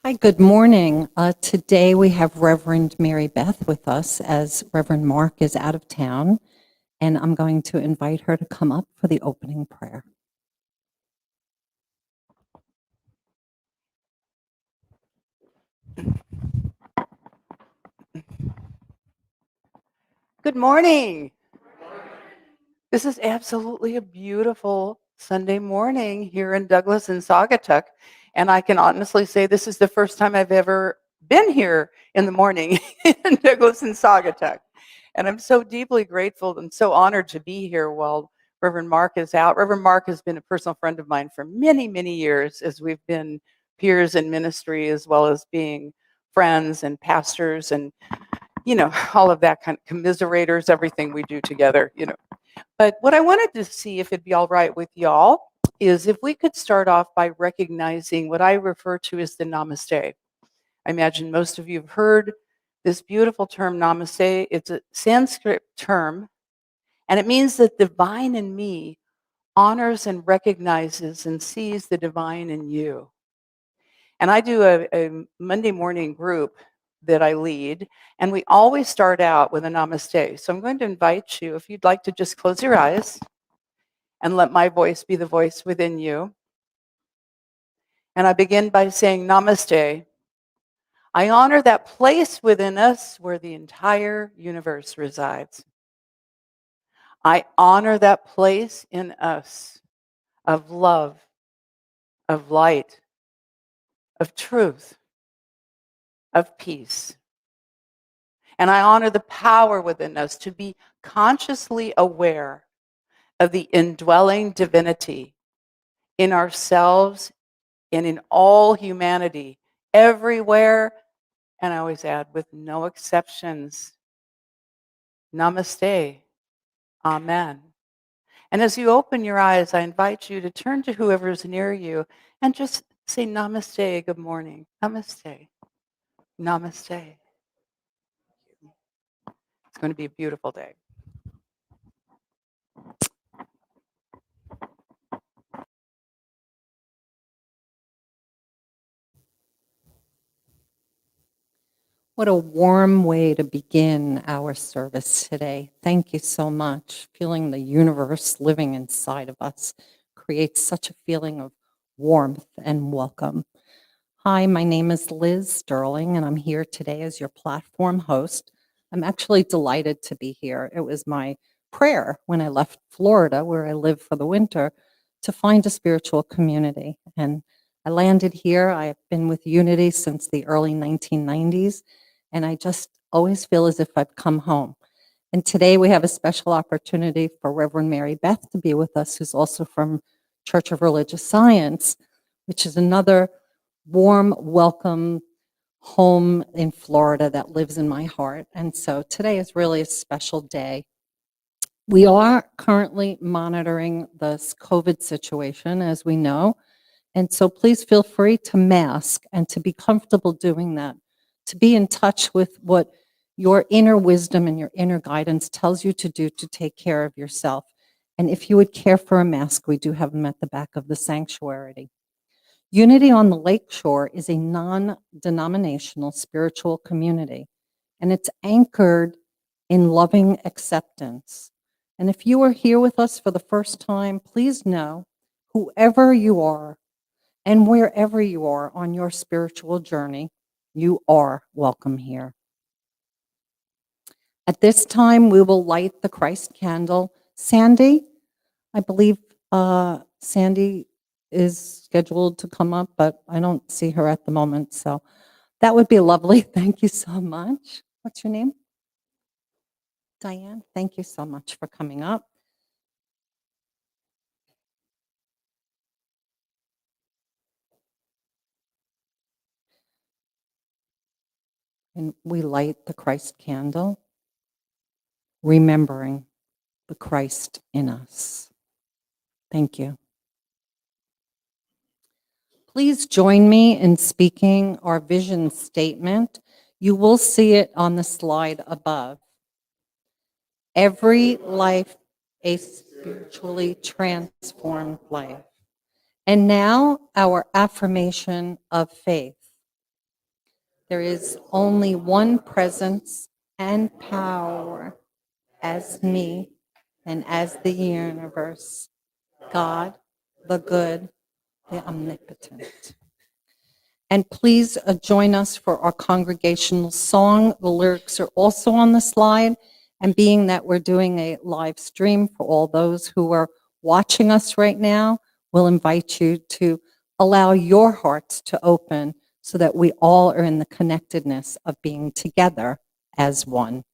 Hi, good morning. Today we have Reverend Mary Beth with us as Reverend Mark is out of town, and I'm going to invite her to come up for the opening prayer. Good morning. This is absolutely a beautiful Sunday morning here in Douglas and Saugatuck. And I can honestly say this is the first time I've ever been here in the morning in Douglas and Saugatuck. And I'm so deeply grateful and so honored to be here while Reverend Mark is out. Reverend Mark has been a personal friend of mine for many, many years as we've been peers in ministry as well as being friends and pastors and all of that kind of commiserators, everything we do together. But what I wanted to see if it'd be all right with y'all is if we could start off by recognizing what I refer to as the Namaste. I imagine most of you have heard this beautiful term Namaste. It's a Sanskrit term, and it means that the divine in me honors and recognizes and sees the divine in you. And I do a Monday morning group that I lead, and we always start out with a namaste. So I'm going to invite you, if you'd like to just close your eyes and let my voice be the voice within you. And I begin by saying namaste. I honor that place within us where the entire universe resides. I honor that place in us of love, of light, of truth, of peace. And I honor the power within us to be consciously aware of the indwelling divinity in ourselves and in all humanity, everywhere, and I always add, with no exceptions. Namaste. Amen. And as you open your eyes, I invite you to turn to whoever is near you and just say namaste, good morning. Namaste. Namaste. It's going to be a beautiful day. What a warm way to begin our service today. Thank you so much. Feeling the universe living inside of us creates such a feeling of warmth and welcome. Hi, my name is Liz Sterling, and I'm here today as your platform host. I'm actually delighted to be here. It was my prayer when I left Florida, where I live for the winter, to find a spiritual community. And I landed here. I've been with Unity since the early 1990s, and I just always feel as if I've come home. And today we have a special opportunity for Reverend Mary Beth to be with us, who's also from Church of Religious Science, which is another warm welcome home in Florida that lives in my heart. And so today is really a special day. We are currently monitoring this COVID situation, as we know. And so please feel free to mask and to be comfortable doing that, to be in touch with what your inner wisdom and your inner guidance tells you to do to take care of yourself. And if you would care for a mask, we do have them at the back of the sanctuary. Unity on the Lakeshore is a non-denominational spiritual community, and it's anchored in loving acceptance. And if you are here with us for the first time, please know, whoever you are and wherever you are on your spiritual journey, you are welcome here. At this time, we will light the Christ candle. Sandy, I believe Sandy is scheduled to come up, but I don't see her at the moment. So that would be lovely. Thank you so much. What's your name? Diane. Thank you so much for coming up. And we light the Christ candle, remembering the Christ in us. Thank you. Please join me in speaking our vision statement. You will see it on the slide above. Every life, a spiritually transformed life. And now our affirmation of faith. There is only one presence and power as me and as the universe, God, the good, the omnipotent. And please join us for our congregational song. The lyrics are also on the slide. And being that we're doing a live stream for all those who are watching us right now, we'll invite you to allow your hearts to open so that we all are in the connectedness of being together as one.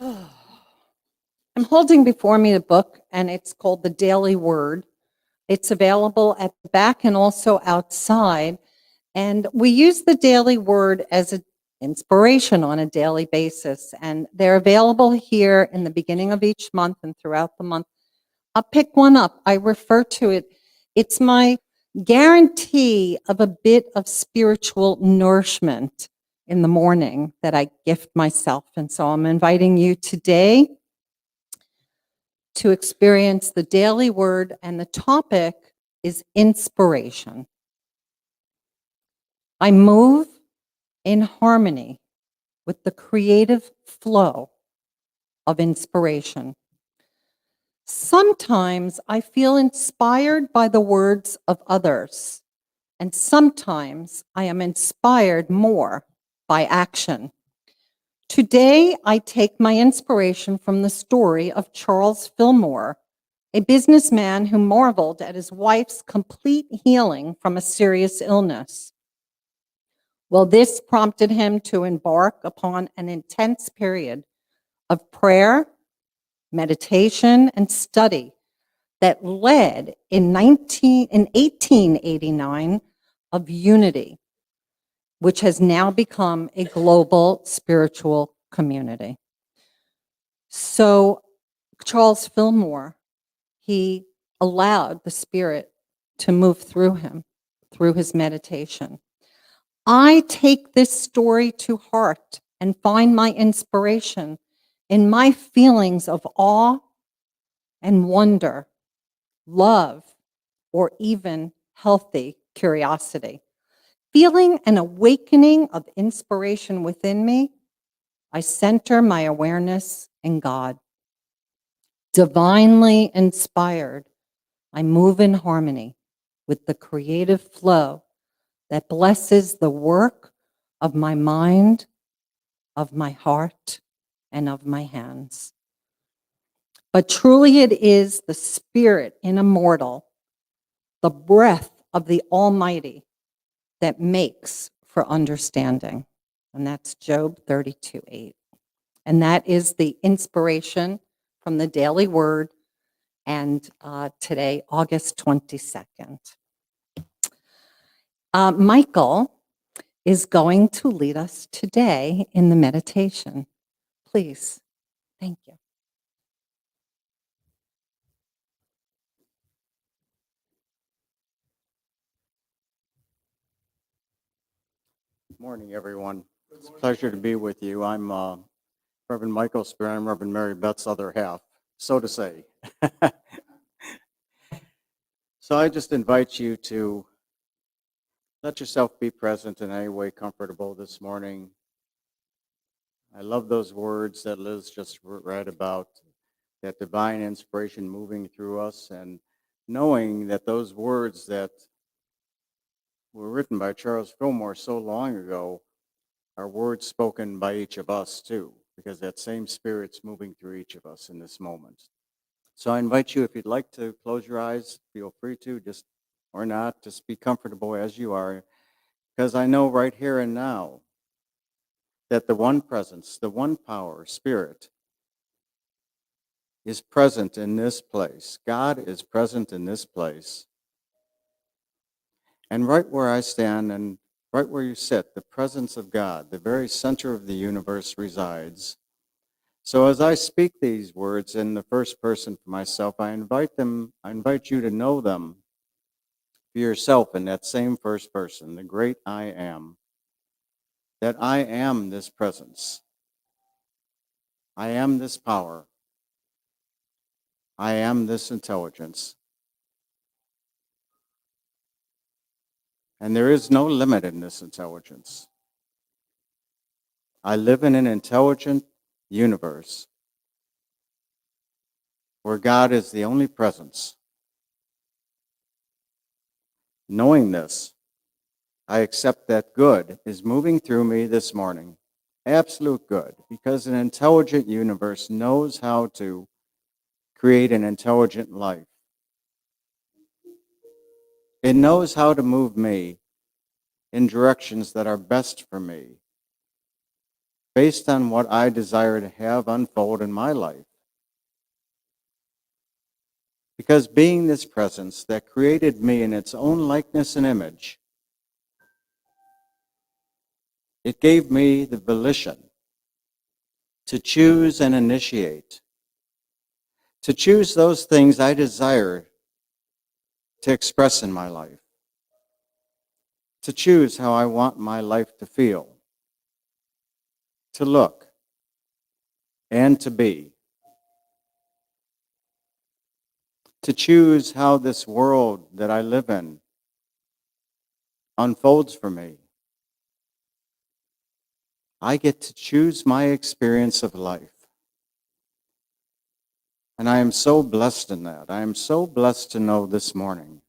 I'm holding before me the book, and it's called The Daily Word. It's available at the back and also outside. And we use the daily word as an inspiration on a daily basis. And they're available here in the beginning of each month and throughout the month. I'll pick one up. I refer to it. It's my guarantee of a bit of spiritual nourishment in the morning that I gift myself. And so I'm inviting you today to experience the daily word, and the topic is inspiration. I move in harmony with the creative flow of inspiration. Sometimes I feel inspired by the words of others, and sometimes I am inspired more by action. Today, I take my inspiration from the story of Charles Fillmore, a businessman who marveled at his wife's complete healing from a serious illness. Well, this prompted him to embark upon an intense period of prayer, meditation, and study that led in 1889 of unity, which has now become a global spiritual community. So Charles Fillmore, he allowed the Spirit to move through him, through his meditation. I take this story to heart and find my inspiration in my feelings of awe and wonder, love, or even healthy curiosity. Feeling an awakening of inspiration within me, I center my awareness in God. Divinely inspired, I move in harmony with the creative flow that blesses the work of my mind, of my heart, and of my hands. But truly it is the spirit in a mortal, the breath of the Almighty, that makes for understanding. And that's Job 32:8. And that is the inspiration from the Daily Word, and today, August 22nd. Michael is going to lead us today in the meditation. Please. Thank you. Good morning, everyone. It's a pleasure to be with you. I'm Reverend Michael Speer. I'm Reverend Mary Beth's other half, so to say. So I just invite you to let yourself be present in any way comfortable this morning. I love those words that Liz just read about, that divine inspiration moving through us, and knowing that those words that were written by Charles Fillmore so long ago are words spoken by each of us too, because that same spirit's moving through each of us in this moment. So I invite you, if you'd like to close your eyes, feel free to, just or not, just be comfortable as you are, because I know right here and now that the one presence, the one power, spirit, is present in this place. God is present in this place. And right where I stand and right where you sit, the presence of God, the very center of the universe, resides. So as I speak these words in the first person for myself, I invite you to know them for yourself in that same first person, the great I am. That I am this presence. I am this power. I am this intelligence. And there is no limit in this intelligence. I live in an intelligent universe where God is the only presence. Knowing this, I accept that good is moving through me this morning. Absolute good, because an intelligent universe knows how to create an intelligent life. It knows how to move me in directions that are best for me, based on what I desire to have unfold in my life. Because being this presence that created me in its own likeness and image, it gave me the volition to choose and initiate, to choose those things I desire to express in my life, to choose how I want my life to feel, to look, and to be, to choose how this world that I live in unfolds for me. I get to choose my experience of life. And I am so blessed in that. I am so blessed to know this morning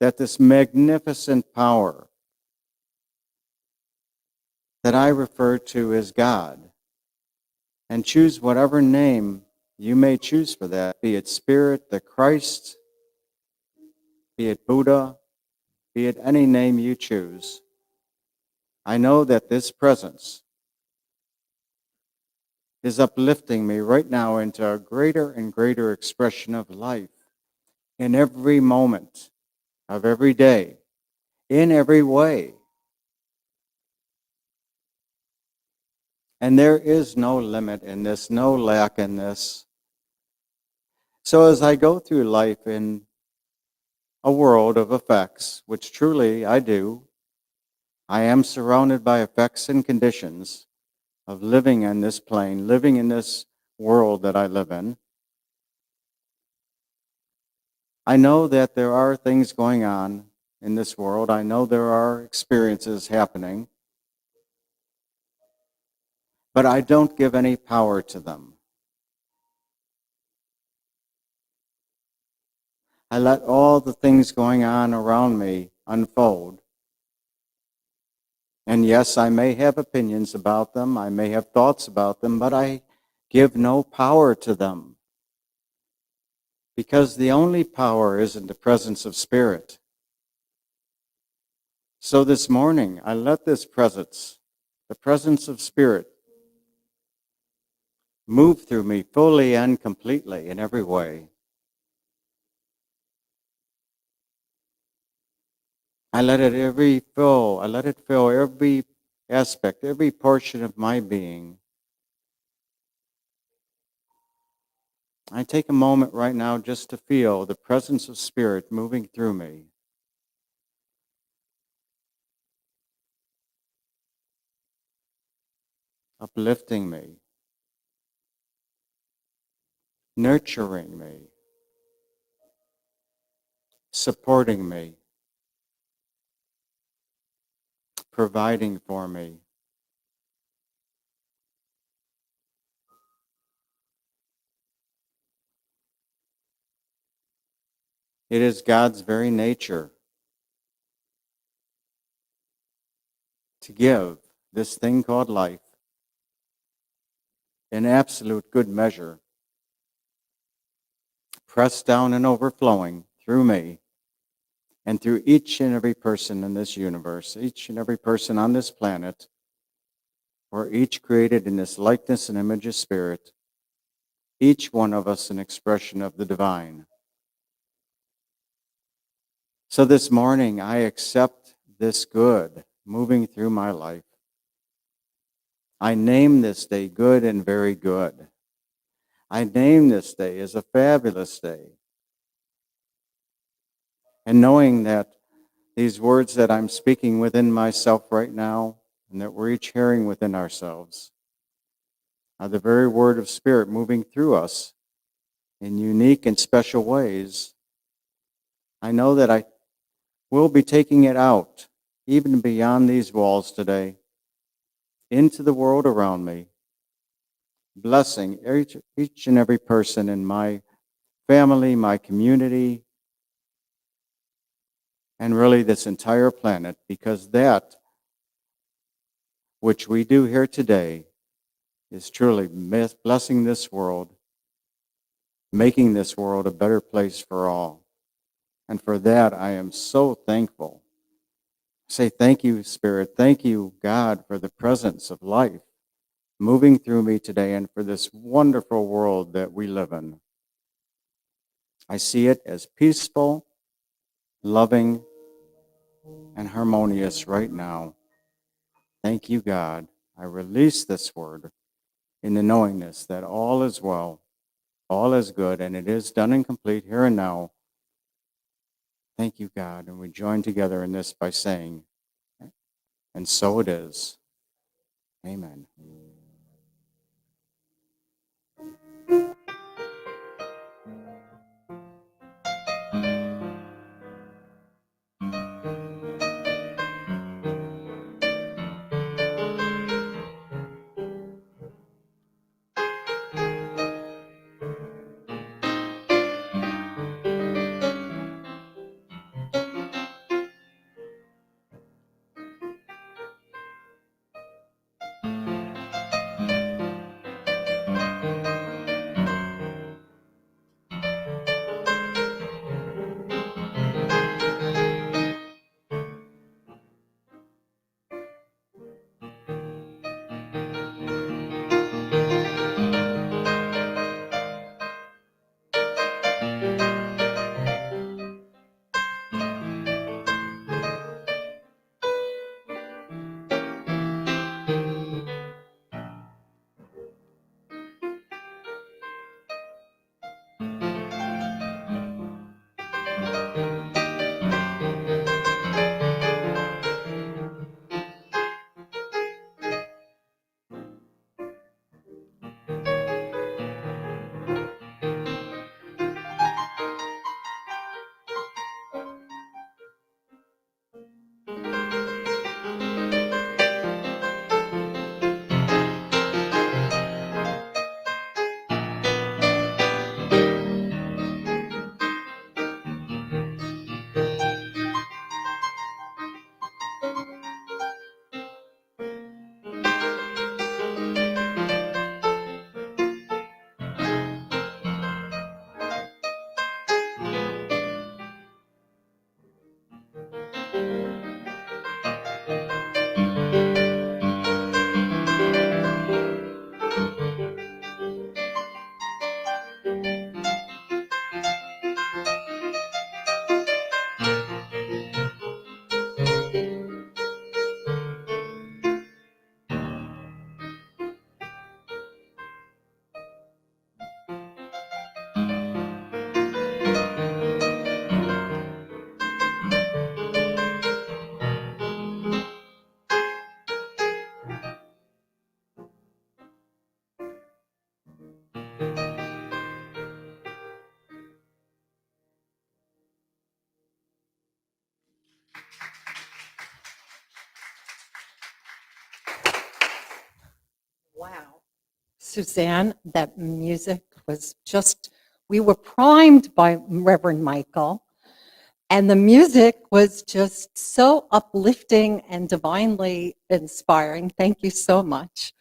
that this magnificent power that I refer to as God, and choose whatever name you may choose for that, be it Spirit, the Christ, be it Buddha, be it any name you choose. I know that this presence is uplifting me right now into a greater and greater expression of life in every moment of every day, in every way. And there is no limit in this, no lack in this. So as I go through life in a world of effects, which truly I do, I am surrounded by effects and conditions of living in this plane, living in this world that I live in. I know that there are things going on in this world. I know there are experiences happening. but I don't give any power to them. I let all the things going on around me unfold. And yes, I may have opinions about them, I may have thoughts about them, but I give no power to them. Because the only power is in the presence of Spirit. So this morning, I let this presence, the presence of Spirit, move through me fully and completely in every way. I let it fill every aspect, every portion of my being. I take a moment right now just to feel the presence of Spirit moving through me. Uplifting me, nurturing me, supporting me, providing for me. It is God's very nature to give this thing called life in absolute good measure, pressed down and overflowing through me and through each and every person in this universe, each and every person on this planet. We're each created in this likeness and image of Spirit, each one of us an expression of the divine. So this morning, I accept this good moving through my life. I name this day good and very good. I name this day as a fabulous day. And knowing that these words that I'm speaking within myself right now, and that we're each hearing within ourselves, are the very word of Spirit moving through us in unique and special ways. I know that I will be taking it out, even beyond these walls today, into the world around me, blessing each and every person in my family, my community, and really this entire planet, because that which we do here today is truly blessing this world, making this world a better place for all. And for that, I am so thankful. Say thank you, Spirit. Thank you, God, for the presence of life moving through me today and for this wonderful world that we live in. I see it as peaceful, loving, and harmonious right now. Thank you, God. I release this word in the knowingness that all is well, all is good, and it is done and complete here and now. Thank you, God. And we join together in this by saying, and so it is. Amen. Suzanne, that music was just, we were primed by Reverend Michael, and the music was just so uplifting and divinely inspiring. Thank you so much.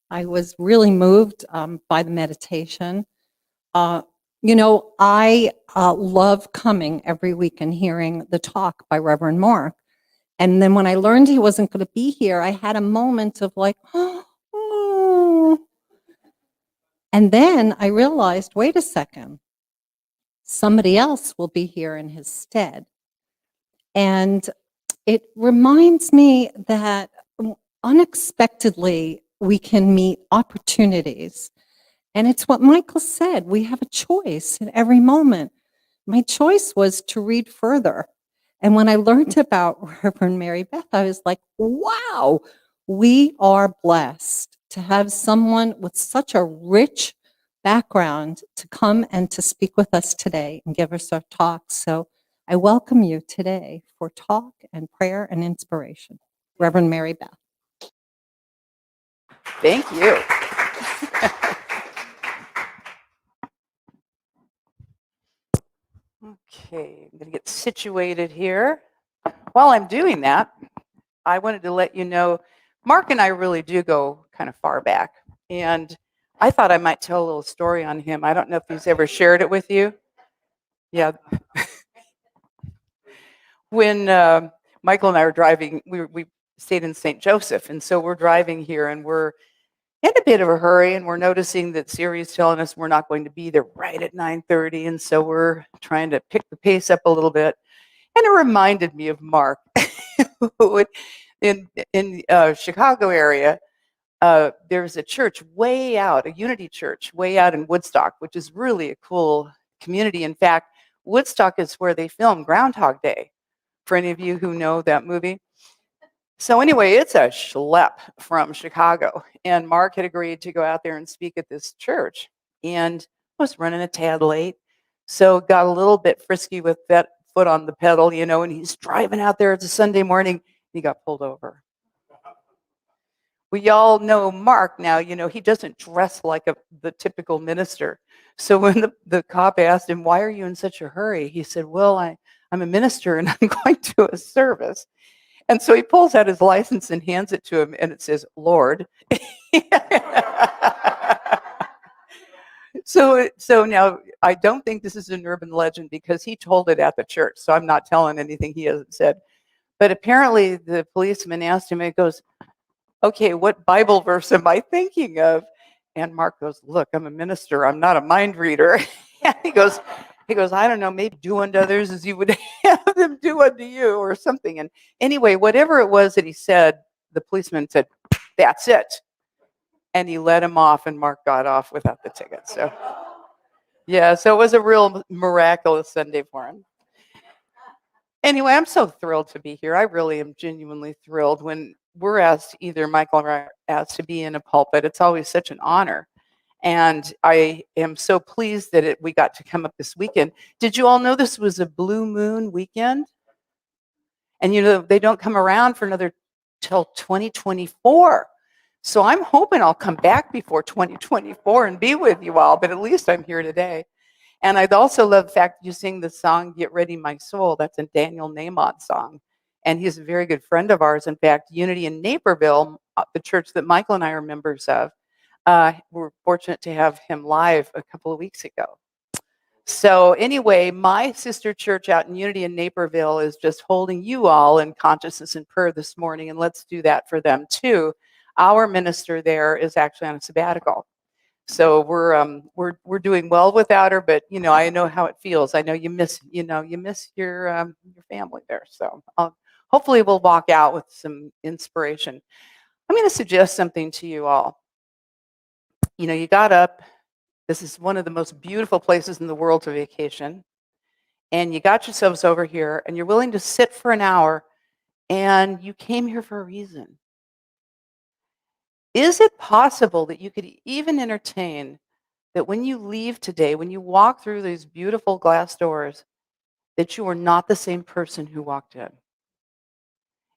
I was really moved by the meditation. Uh, I love coming every week and hearing the talk by Reverend Mark. And then when I learned he wasn't going to be here, I had a moment of like, oh. And then I realized, wait a second, somebody else will be here in his stead. And it reminds me that unexpectedly we can meet opportunities. And it's what Michael said, we have a choice in every moment. My choice was to read further. And when I learned about Reverend Mary Beth, I was like, wow, we are blessed to have someone with such a rich background to come and to speak with us today and give us our talk. So I welcome you today for talk and prayer and inspiration. Reverend Mary Beth. Thank you. Okay, I'm going to get situated here. While I'm doing that, I wanted to let you know, Mark and I really do go kind of far back. And I thought I might tell a little story on him. I don't know if he's ever shared it with you. Yeah. When Michael and I were driving, we stayed in St. Joseph. And so we're driving here and we're in a bit of a hurry, and we're noticing that Siri's telling us we're not going to be there right at 9:30, and so we're trying to pick the pace up a little bit. And it reminded me of Mark, who in Chicago area. There's a church way out, a Unity church way out in Woodstock, which is really a cool community. In fact, Woodstock is where they filmed Groundhog Day. For any of you who know that movie. So anyway, it's a schlep from Chicago, and Mark had agreed to go out there and speak at this church, and was running a tad late, so got a little bit frisky with that foot on the pedal, and he's driving out there. It's a Sunday morning. He got pulled over. We all know Mark now. He doesn't dress like the typical minister. So when the cop asked him, "Why are you in such a hurry?" he said, "Well, I'm a minister and I'm going to a service." And so he pulls out his license and hands it to him, and it says, "Lord." So now I don't think this is an urban legend because he told it at the church. So I'm not telling anything he hasn't said. But apparently the policeman asked him, it goes, "Okay, what Bible verse am I thinking of?" And Mark goes, "Look, I'm a minister. I'm not a mind reader." And he goes, "I don't know, maybe do unto others as you would have them do unto you," or something. And anyway, whatever it was that he said, the policeman said, "That's it." And he let him off, and Mark got off without the ticket. So yeah, so it was a real miraculous Sunday for him. Anyway, I'm so thrilled to be here. I really am genuinely thrilled when we're asked, either Michael or I are asked to be in a pulpit. It's always such an honor. And I am so pleased that we got to come up this weekend. Did you all know this was a blue moon weekend? And they don't come around for another till 2024. So I'm hoping I'll come back before 2024 and be with you all, but at least I'm here today. And I'd also love the fact that you sing the song, "Get Ready, My Soul." That's a Daniel Nahmod song. And he's a very good friend of ours. In fact, Unity in Naperville, the church that Michael and I are members of, we're fortunate to have him live a couple of weeks ago. So anyway, my sister church out in Unity in Naperville is just holding you all in consciousness and prayer this morning, and let's do that for them too. Our minister there is actually on a sabbatical. So we're doing well without her, but I know how it feels. I know you miss your family there. So hopefully we'll walk out with some inspiration. I'm going to suggest something to you all. You got up. This is one of the most beautiful places in the world to vacation, and you got yourselves over here, and you're willing to sit for an hour, and you came here for a reason. Is it possible that you could even entertain that when you leave today, when you walk through these beautiful glass doors, that you are not the same person who walked in?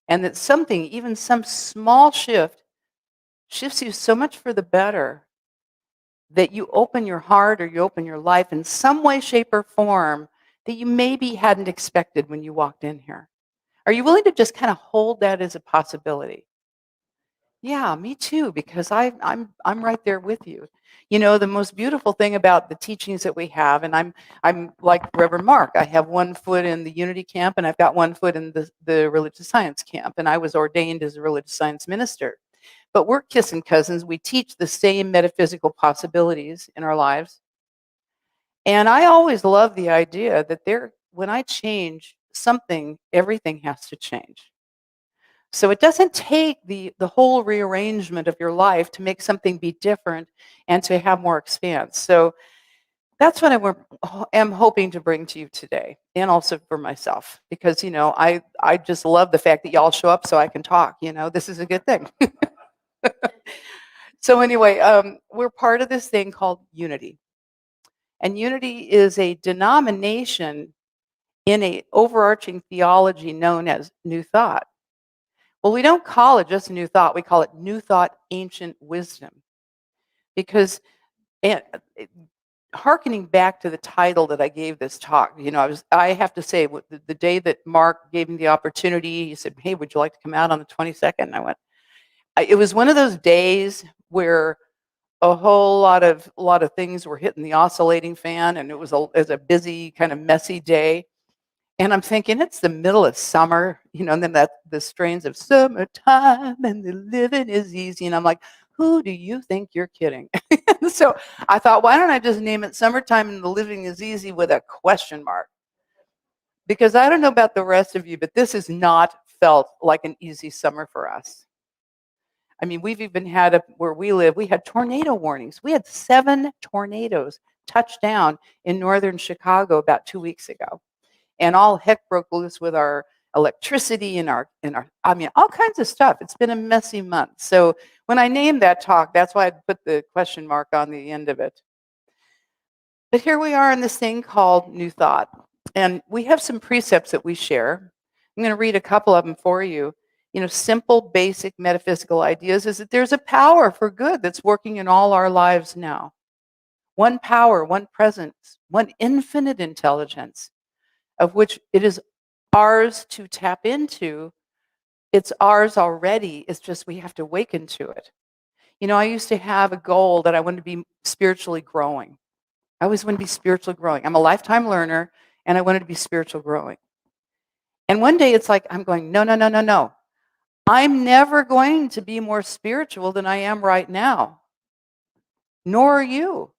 And that something, even some small shift, shifts you so much for the better that you open your heart or you open your life in some way, shape, or form that you maybe hadn't expected when you walked in here? Are you willing to just kind of hold that as a possibility? Yeah, me too, because I'm right there with you. You know, the most beautiful thing about the teachings that we have, and I'm like Reverend Mark. I have one foot in the Unity camp, and I've got one foot in the religious science camp, and I was ordained as a religious science minister. But we're kissing cousins. We teach the same metaphysical possibilities in our lives, and I always love the idea that when I change something, everything has to change. So it doesn't take the whole rearrangement of your life to make something be different and to have more expanse. So that's what am hoping to bring to you today, and also for myself, because, you know, I just love the fact that y'all show up so I can talk. You know, this is a good thing. So anyway, we're part of this thing called Unity. And Unity is a denomination in a overarching theology known as New Thought. Well, we don't call it just New Thought. We call it New Thought Ancient Wisdom. Because hearkening back to the title that I gave this talk, you know, I have to say, the day that Mark gave me the opportunity, he said, "Hey, would you like to come out on the 22nd?" And I went, it was one of those days where a whole lot of things were hitting the oscillating fan, and it was a busy, kind of messy day. And I'm thinking, it's the middle of summer, you know, and then the strains of summertime and the living is easy. And I'm like, who do you think you're kidding? So I thought, why don't I just name it Summertime and the Living is Easy with a question mark? Because I don't know about the rest of you, but this has not felt like an easy summer for us. I mean, we've even had, where we live, we had tornado warnings. We had 7 tornadoes touch down in northern Chicago about 2 weeks ago. And all heck broke loose with our electricity and our, I mean, all kinds of stuff. It's been a messy month. So when I named that talk, that's why I put the question mark on the end of it. But here we are in this thing called New Thought. And we have some precepts that we share. I'm going to read a couple of them for you. You know, simple, basic metaphysical ideas is that there's a power for good that's working in all our lives now. One power, one presence, one infinite intelligence, of which it is ours to tap into. It's ours already. It's just we have to awaken to it. You know, I used to have a goal that I wanted to be spiritually growing. I always wanted to be spiritually growing. I'm a lifetime learner, and I wanted to be spiritual growing. And one day it's like, I'm going, no, no, no, no, no. I'm never going to be more spiritual than I am right now. Nor are you.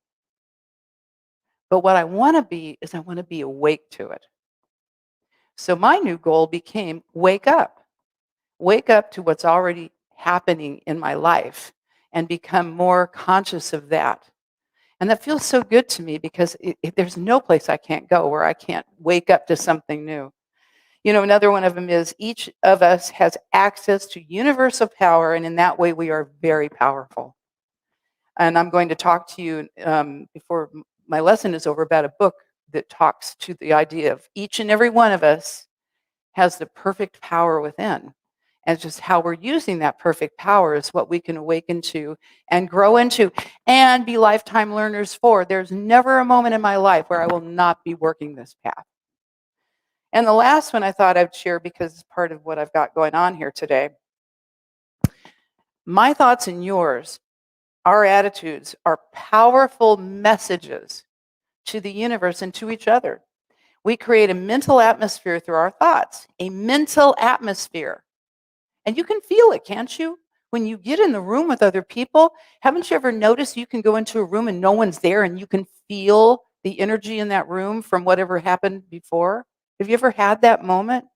But what I want to be is I want to be awake to it. So my new goal became wake up. Wake up to what's already happening in my life and become more conscious of that. And that feels so good to me, because there's no place I can't go where I can't wake up to something new. You know, another one of them is each of us has access to universal power, and in that way we are very powerful. And I'm going to talk to you before my lesson is over about a book that talks to the idea of each and every one of us has the perfect power within. And just how we're using that perfect power is what we can awaken to and grow into and be lifetime learners for. There's never a moment in my life where I will not be working this path. And the last one I thought I'd share, because it's part of what I've got going on here today. My thoughts and yours, our attitudes, are powerful messages to the universe and to each other. We create a mental atmosphere through our thoughts, a mental atmosphere. And you can feel it, can't you? When you get in the room with other people, haven't you ever noticed you can go into a room and no one's there and you can feel the energy in that room from whatever happened before? Have you ever had that moment?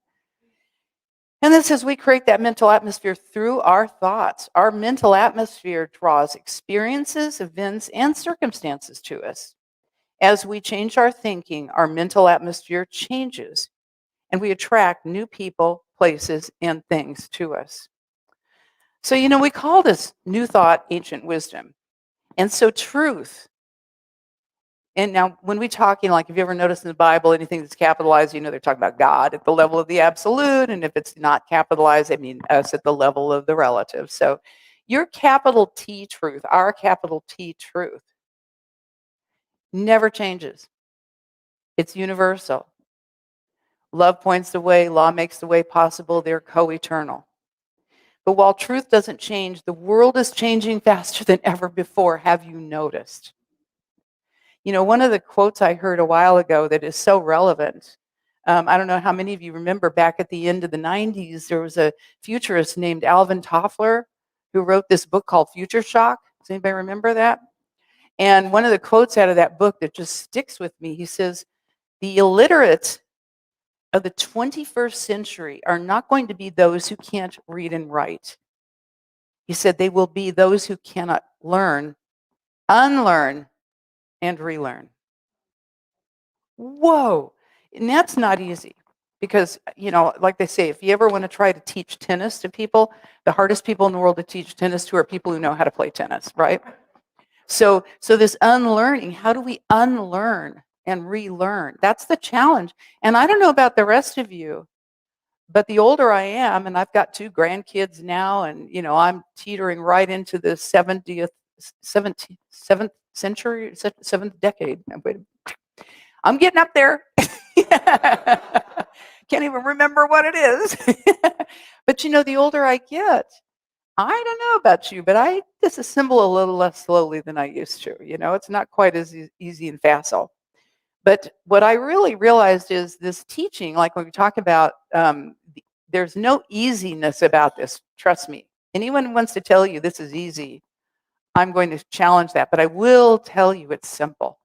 And this says we create that mental atmosphere through our thoughts. Our mental atmosphere draws experiences, events, and circumstances to us. As we change our thinking, our mental atmosphere changes, and we attract new people, places, and things to us. So, you know, we call this New Thought, Ancient Wisdom. And so truth. And now when we talk, you know, like if you ever noticed in the Bible, anything that's capitalized, you know, they're talking about God at the level of the absolute. And if it's not capitalized, I mean us at the level of the relative. So your capital T truth, our capital T truth, Never changes. It's universal. Love points the way, law makes the way possible, they're co-eternal. But while truth doesn't change, the world is changing faster than ever before. Have you noticed? You know, one of the quotes I heard a while ago that is so relevant, I don't know how many of you remember back at the end of the 90s, there was a futurist named Alvin Toffler who wrote this book called Future Shock. Does anybody remember that? And one of the quotes out of that book that just sticks with me, he says, the illiterate of the 21st century are not going to be those who can't read and write. He said they will be those who cannot learn, unlearn, and relearn. Whoa. And that's not easy because, you know, like they say, if you ever want to try to teach tennis to people, the hardest people in the world to teach tennis to are people who know how to play tennis, right? So this unlearning, how do we unlearn and relearn? That's the challenge. And I don't know about the rest of you, but the older I am, and I've got 2 grandkids now, and, you know, I'm teetering right into the 7th century, 7th decade. I'm getting up there. Can't even remember what it is. But, you know, the older I get, I don't know about you, but I disassemble a little less slowly than I used to. You know, it's not quite as easy and facile. But what I really realized is this teaching, like when we talk about, there's no easiness about this. Trust me. Anyone who wants to tell you this is easy, I'm going to challenge that. But I will tell you it's simple.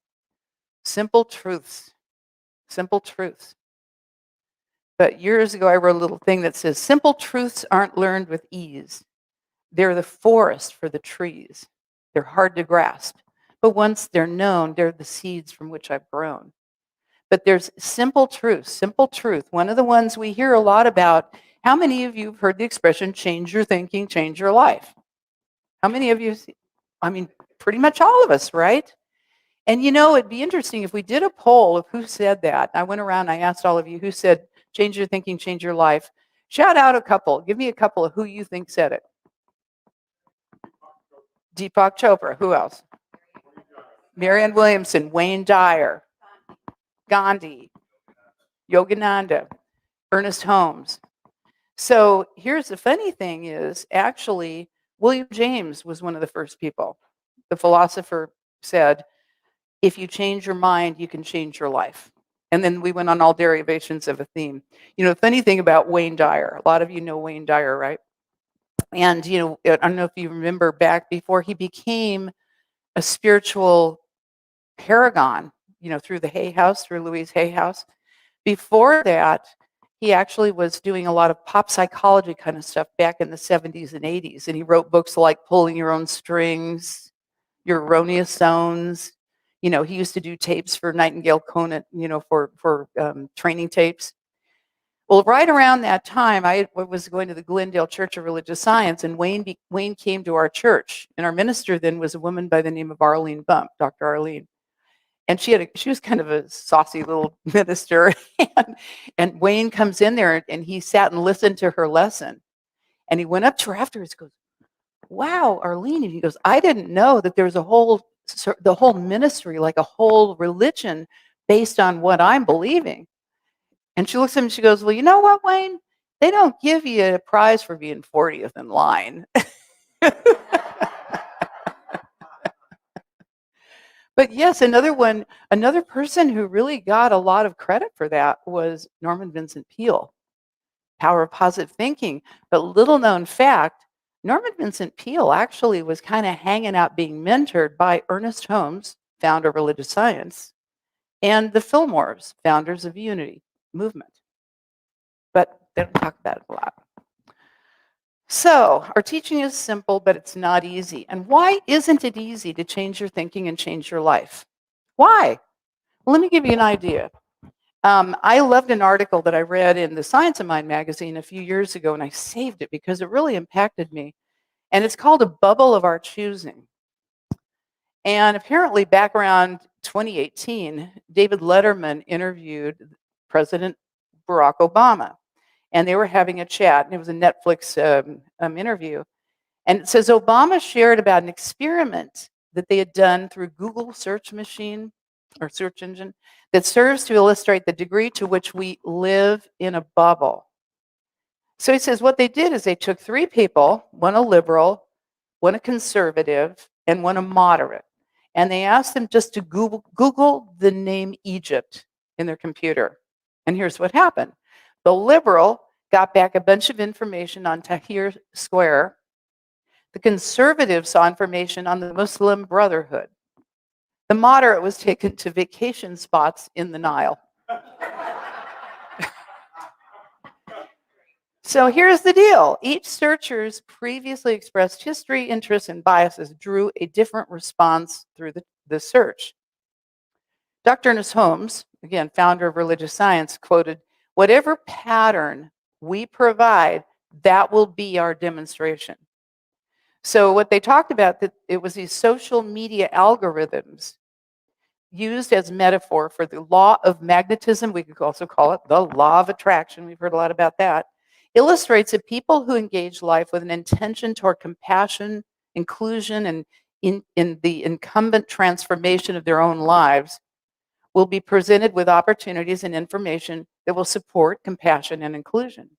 Simple truths. Simple truths. But years ago, I wrote a little thing that says, simple truths aren't learned with ease. They're the forest for the trees. They're hard to grasp. But once they're known, they're the seeds from which I've grown. But there's simple truth. One of the ones we hear a lot about. How many of you have heard the expression, change your thinking, change your life? How many of you? I mean, pretty much all of us, right? And you know, it'd be interesting if we did a poll of who said that. I went around, I asked all of you who said, change your thinking, change your life. Shout out a couple. Give me a couple of who you think said it. Deepak Chopra. Who else? Marianne Williamson, Wayne Dyer, Gandhi, Yogananda, Ernest Holmes. So here's the funny thing is, actually, William James was one of the first people. The philosopher said, if you change your mind, you can change your life. And then we went on all derivations of a theme. You know, the funny thing about Wayne Dyer, a lot of you know Wayne Dyer, right? And, you know, I don't know if you remember back before he became a spiritual paragon, you know, through the Hay House, through Louise Hay House. Before that, he actually was doing a lot of pop psychology kind of stuff back in the 70s and 80s. And he wrote books like Pulling Your Own Strings, Your Erroneous Zones. You know, he used to do tapes for Nightingale Conant, you know, for training tapes. Well, right around that time, I was going to the Glendale Church of Religious Science, and Wayne came to our church. And our minister then was a woman by the name of Arlene Bump, Dr. Arlene. And she was kind of a saucy little minister. And Wayne comes in there, and he sat and listened to her lesson. And he went up to her afterwards and goes, wow, Arlene. And he goes, I didn't know that there's the whole ministry, like a whole religion based on what I'm believing. And she looks at him and she goes, well, you know what, Wayne? They don't give you a prize for being 40th in line. But yes, another person who really got a lot of credit for that was Norman Vincent Peale, Power of Positive Thinking. But little known fact, Norman Vincent Peale actually was kind of hanging out being mentored by Ernest Holmes, founder of religious science, and the Fillmores, founders of Unity movement. But they don't talk about it a lot. So our teaching is simple, but it's not easy. And why isn't it easy to change your thinking and change your life? Why? Well, let me give you an idea. I loved an article that I read in the Science of Mind magazine a few years ago, and I saved it because it really impacted me. And it's called A Bubble of Our Choosing. And apparently back around 2018, David Letterman interviewed President Barack Obama. And they were having a chat, and it was a Netflix interview. And it says Obama shared about an experiment that they had done through Google search machine or search engine, that serves to illustrate the degree to which we live in a bubble. So he says what they did is they took 3 people, one a liberal, one a conservative, and one a moderate. And they asked them just to Google the name Egypt in their computer. And here's what happened. The liberal got back a bunch of information on Tahrir Square. The conservative saw information on the Muslim Brotherhood. The moderate was taken to vacation spots in the Nile. So here's the deal. Each searcher's previously expressed history, interests, and biases drew a different response through the search. Dr. Ernest Holmes, again, founder of religious science, quoted, "Whatever pattern we provide, that will be our demonstration." So what they talked about, that it was these social media algorithms used as metaphor for the law of magnetism. We could also call it the law of attraction. We've heard a lot about that. Illustrates that people who engage life with an intention toward compassion, inclusion, and in the incumbent transformation of their own lives will be presented with opportunities and information that will support compassion and inclusion.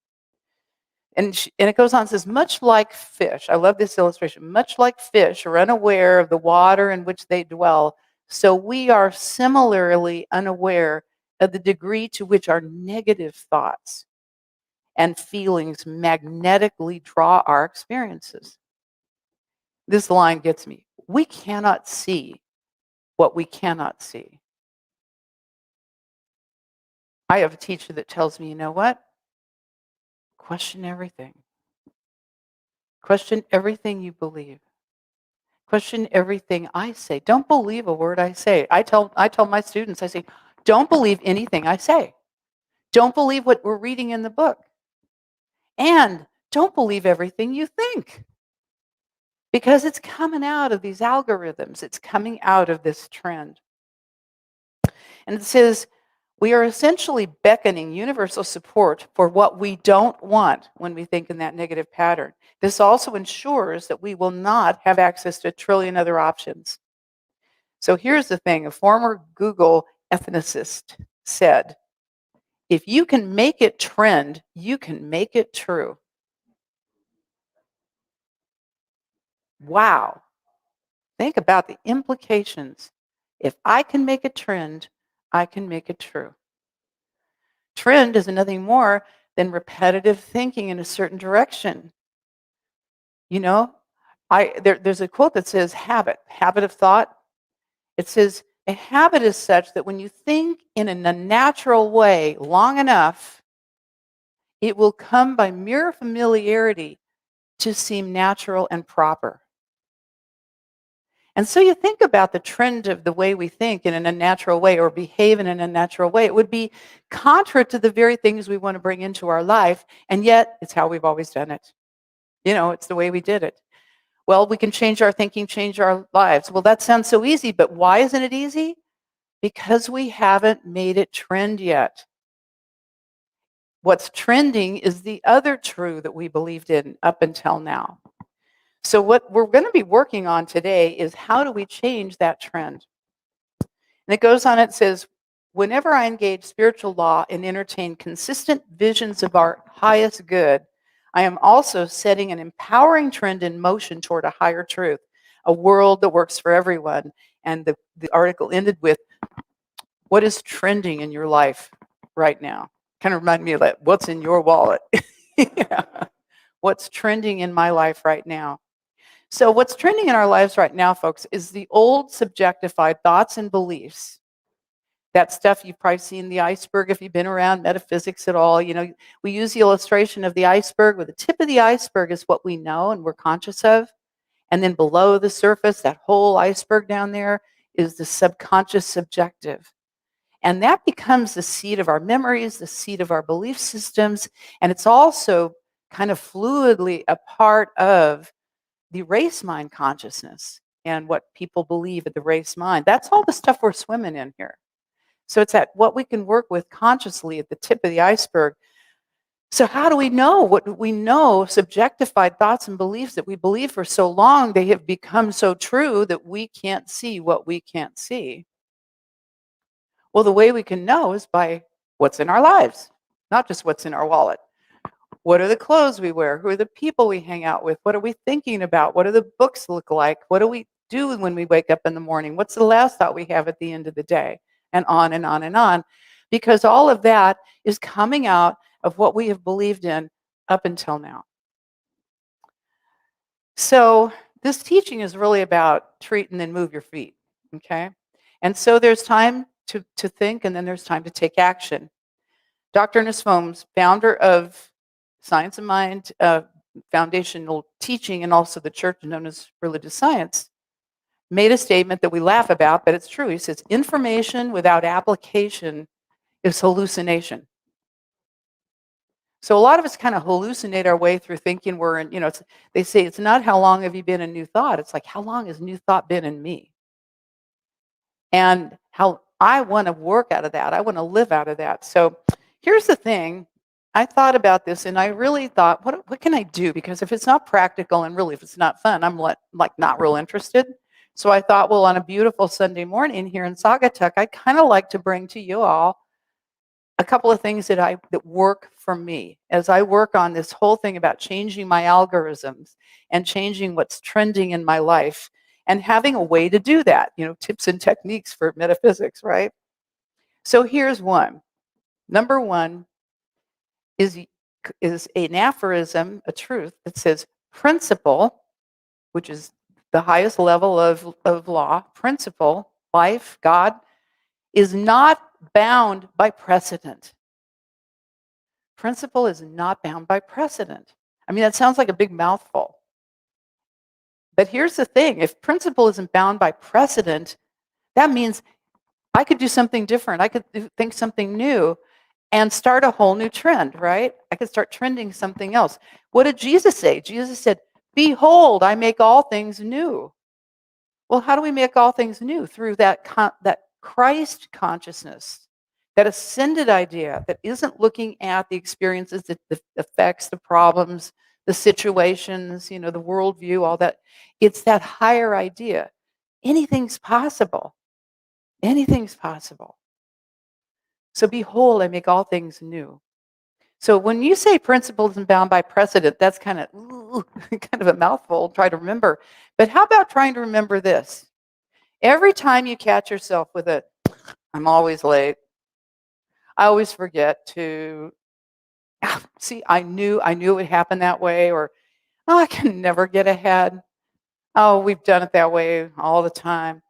And it goes on and says, much like fish, I love this illustration, much like fish are unaware of the water in which they dwell, so we are similarly unaware of the degree to which our negative thoughts and feelings magnetically draw our experiences. This line gets me. We cannot see what we cannot see. I have a teacher that tells me, you know what? Question everything. Question everything you believe. Question everything I say. Don't believe a word I say. I tell my students, I say, don't believe anything I say. Don't believe what we're reading in the book. And don't believe everything you think. Because it's coming out of these algorithms. It's coming out of this trend. And it says, we are essentially beckoning universal support for what we don't want when we think in that negative pattern. This also ensures that we will not have access to a trillion other options. So here's the thing. A former Google ethicist said, if you can make it trend, you can make it true. Wow. Think about the implications. If I can make a trend, I can make it true. Trend is nothing more than repetitive thinking in a certain direction. You know, there's a quote that says habit of thought. It says, a habit is such that when you think in a natural way long enough, it will come by mere familiarity to seem natural and proper. And so you think about the trend of the way we think in a natural way or behave in a natural way. It would be contrary to the very things we want to bring into our life, and yet it's how we've always done it. You know, it's the way we did it. Well, we can change our thinking, change our lives. Well, that sounds so easy, but why isn't it easy? Because we haven't made it trend yet. What's trending is the other true that we believed in up until now. So what we're going to be working on today is how do we change that trend? And it goes on, it says, whenever I engage spiritual law and entertain consistent visions of our highest good, I am also setting an empowering trend in motion toward a higher truth, a world that works for everyone. And the article ended with, what is trending in your life right now? Kind of remind me of that, what's in your wallet? Yeah. What's trending in my life right now? So what's trending in our lives right now, folks, is the old subjectified thoughts and beliefs. That stuff you've probably seen the iceberg if you've been around metaphysics at all. You know, we use the illustration of the iceberg where the tip of the iceberg is what we know and we're conscious of. And then below the surface, that whole iceberg down there is the subconscious subjective. And that becomes the seat of our memories, the seat of our belief systems. And it's also kind of fluidly a part of the race mind consciousness and what people believe at the race mind. That's all the stuff we're swimming in here. So it's at what we can work with consciously at the tip of the iceberg. So how do we know? What we know, subjectified thoughts and beliefs that we believe for so long, they have become so true that we can't see what we can't see. Well, the way we can know is by what's in our lives, not just what's in our wallet. What are the clothes we wear? Who are the people we hang out with? What are we thinking about? What do the books look like? What do we do when we wake up in the morning? What's the last thought we have at the end of the day? And on and on and on. Because all of that is coming out of what we have believed in up until now. So this teaching is really about treat and then move your feet, okay? And so there's time to think, and then there's time to take action. Dr. Nussbaum's founder of Science of Mind, foundational teaching, and also the church known as religious science, made a statement that we laugh about, but it's true. He says, information without application is hallucination. So a lot of us kind of hallucinate our way through thinking we're in, they say it's not how long have you been in new thought. It's like, how long has new thought been in me? And how I want to work out of that. I want to live out of that. So here's the thing. I thought about this and I really thought, what can I do? Because if it's not practical and really if it's not fun, I'm not real interested. So I thought, well, on a beautiful Sunday morning here in Saugatuck, I kind of like to bring to you all a couple of things that work for me as I work on this whole thing about changing my algorithms and changing what's trending in my life and having a way to do that, tips and techniques for metaphysics, right? So here's one. Number one is an aphorism, a truth that says principle, which is the highest level of law, principle, life, God, is not bound by precedent. Principle is not bound by precedent. I mean, that sounds like a big mouthful. But here's the thing. If principle isn't bound by precedent, that means I could do something different. I could think something new and start a whole new trend, right? I could start trending something else. What did Jesus say? Jesus said, behold, I make all things new. Well, how do we make all things new? Through that Christ consciousness, that ascended idea that isn't looking at the experiences, the effects, the problems, the situations, the worldview, all that. It's that higher idea. Anything's possible. Anything's possible. So behold, I make all things new. So when you say principle isn't bound by precedent, that's kind of a mouthful, try to remember. But how about trying to remember this? Every time you catch yourself with I'm always late. I always forget to, see, I knew it would happen that way, or, oh, I can never get ahead. Oh, we've done it that way all the time.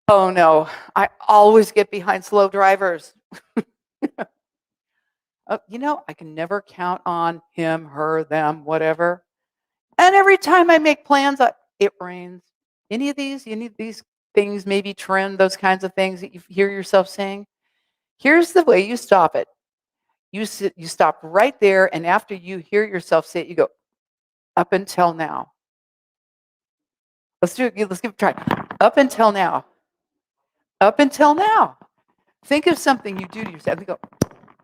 Oh no, I always get behind slow drivers. I can never count on him, her, them, whatever. And every time I make plans, it rains. Any of these things, maybe trend, those kinds of things that you hear yourself saying? Here's the way you stop it. You stop right there, and after you hear yourself say it, you go, up until now. Let's do it. Let's give it a try. Up until now. Up until now. Think of something you do to yourself. You go,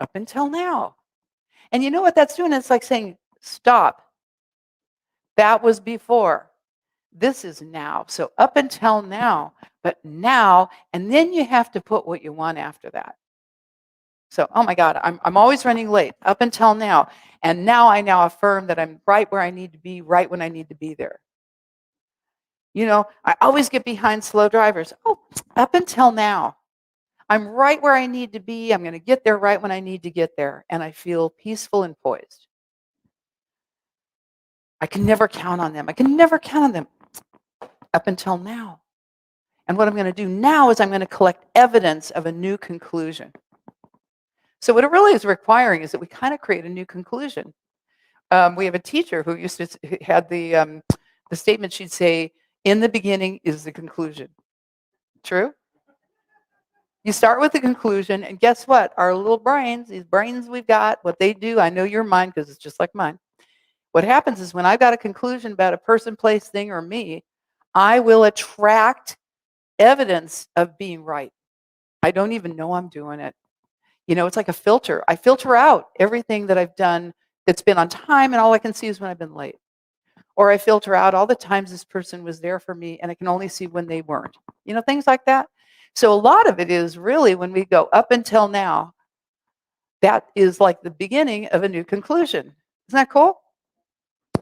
up until now. And you know what that's doing? It's like saying, stop. That was before. This is now. So up until now, but now, and then you have to put what you want after that. So, oh my God, I'm always running late up until now. And now I affirm that I'm right where I need to be, right when I need to be there. I always get behind slow drivers. Oh, up until now, I'm right where I need to be. I'm going to get there right when I need to get there. And I feel peaceful and poised. I can never count on them. I can never count on them up until now. And what I'm going to do now is I'm going to collect evidence of a new conclusion. So what it really is requiring is that we kind of create a new conclusion. We have a teacher who used to had the statement. She'd say, "In the beginning is the conclusion." True. You start with the conclusion, and guess what? Our little brains, these brains we've got, what they do. I know your mind because it's just like mine. What happens is when I've got a conclusion about a person, place, thing, or me, I will attract evidence of being right. I don't even know I'm doing it. It's like a filter. I filter out everything that I've done that's been on time, and all I can see is when I've been late. Or I filter out all the times this person was there for me, and I can only see when they weren't. Things like that. So a lot of it is really when we go up until now, that is like the beginning of a new conclusion. Isn't that cool?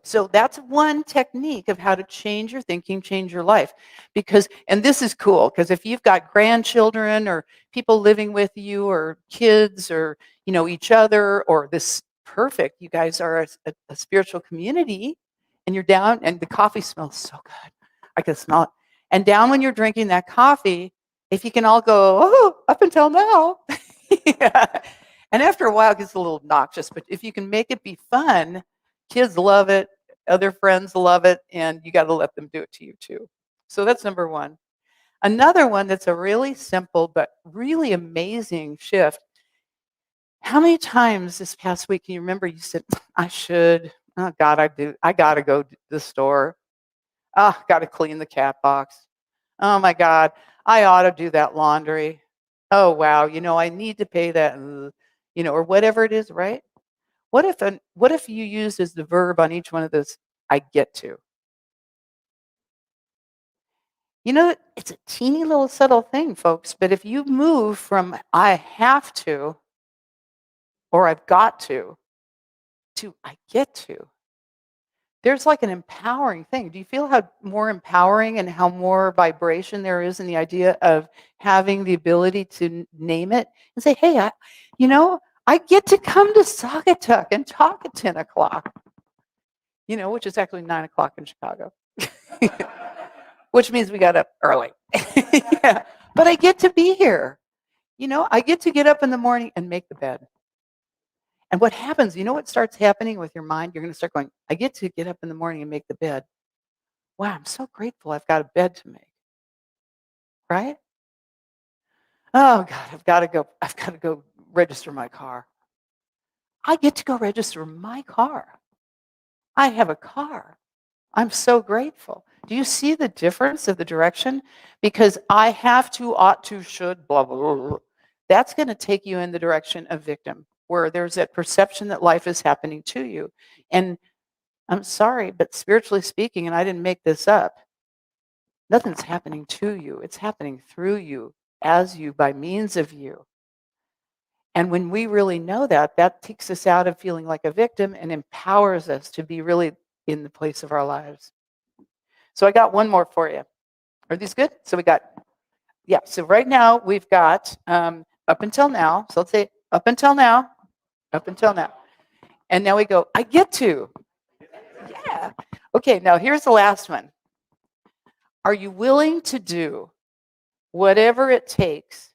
So that's one technique of how to change your thinking, change your life. Because, and this is cool, because if you've got grandchildren or people living with you or kids or, each other or this perfect, you guys are a spiritual community and you're down and the coffee smells so good. I can smell it. And down when you're drinking that coffee, if you can all go, oh, up until now. Yeah. And after a while, it gets a little obnoxious, but if you can make it be fun, kids love it, other friends love it, and you got to let them do it to you too. So that's number one. Another one that's a really simple but really amazing shift. How many times this past week can you remember you said, I should, oh God, I got to go to the store. Oh, got to clean the cat box. Oh my God, I ought to do that laundry. Oh wow, I need to pay that, or whatever it is, right? What if you used as the verb on each one of those, I get to? It's a teeny little subtle thing, folks, but if you move from I have to or I've got to I get to, there's like an empowering thing. Do you feel how more empowering and how more vibration there is in the idea of having the ability to name it and say, hey, I get to come to Saugatuck and talk at 10 o'clock, which is actually 9 o'clock in Chicago, which means we got up early. Yeah. But I get to be here. I get to get up in the morning and make the bed. And what happens, what starts happening with your mind? You're going to start going, I get to get up in the morning and make the bed. Wow, I'm so grateful I've got a bed to make. Right? Oh God, I've got to go register my car. I get to go register my car. I have a car. I'm so grateful. Do you see the difference of the direction? Because I have to, ought to, should, blah, blah, blah, blah. That's going to take you in the direction of victim, where there's that perception that life is happening to you. And I'm sorry, but spiritually speaking, and I didn't make this up, nothing's happening to you. It's happening through you, as you, by means of you. And when we really know that, that takes us out of feeling like a victim and empowers us to be really in the place of our lives. So I got one more for you. Are these good? So we got, yeah. So right now we've got up until now. So let's say up until now, up until now. And now we go, I get to. Yeah. Okay, now here's the last one. Are you willing to do whatever it takes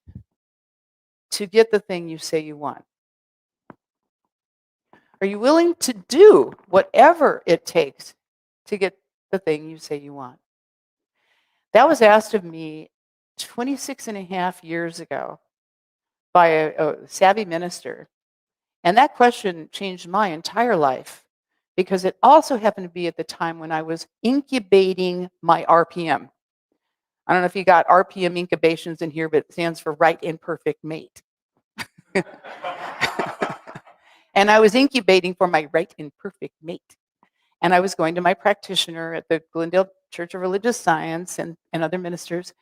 to get the thing you say you want? Are you willing to do whatever it takes to get the thing you say you want? That was asked of me 26 and a half years ago by a savvy minister. And that question changed my entire life because it also happened to be at the time when I was incubating my RPM. I don't know if you got RPM incubations in here, but it stands for right and perfect mate. And I was incubating for my right and perfect mate. And I was going to my practitioner at the Glendale Church of Religious Science and other ministers.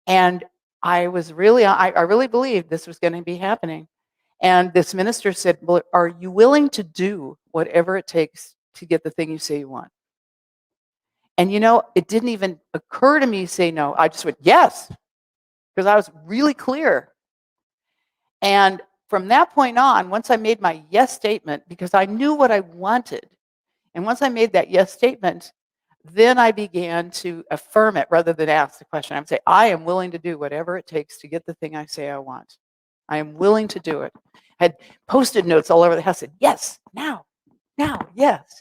And I really believed this was going to be happening. And this minister said, well, are you willing to do whatever it takes to get the thing you say you want? And it didn't even occur to me to say no. I just went, yes, because I was really clear. And from that point on, once I made my yes statement, because I knew what I wanted, and once I made that yes statement, then I began to affirm it rather than ask the question. I would say, I am willing to do whatever it takes to get the thing I say I want. I am willing to do it. I had Post-it notes all over the house, said, yes, now, yes.